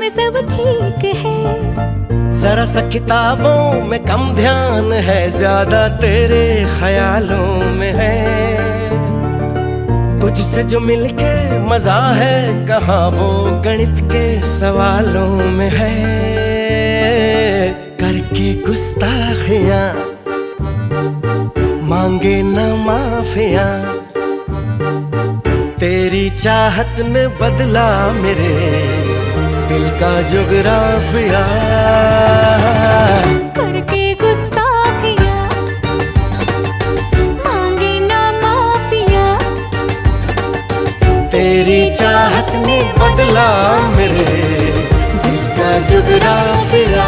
सब ठीक है। जरा सा किताबों में कम ध्यान है, ज्यादा तेरे ख्यालों में है। तुझसे जो मिलके मजा है, कहाँ वो गणित के सवालों में है। करके गुस्ताखियां मांगे न माफियां, तेरी चाहत ने बदला मेरे दिल का जुगराफिया। करके गुस्ताखियां मांगे ना माफिया, तेरी चाहत ने बदला मेरे दिल का जुगराफिया।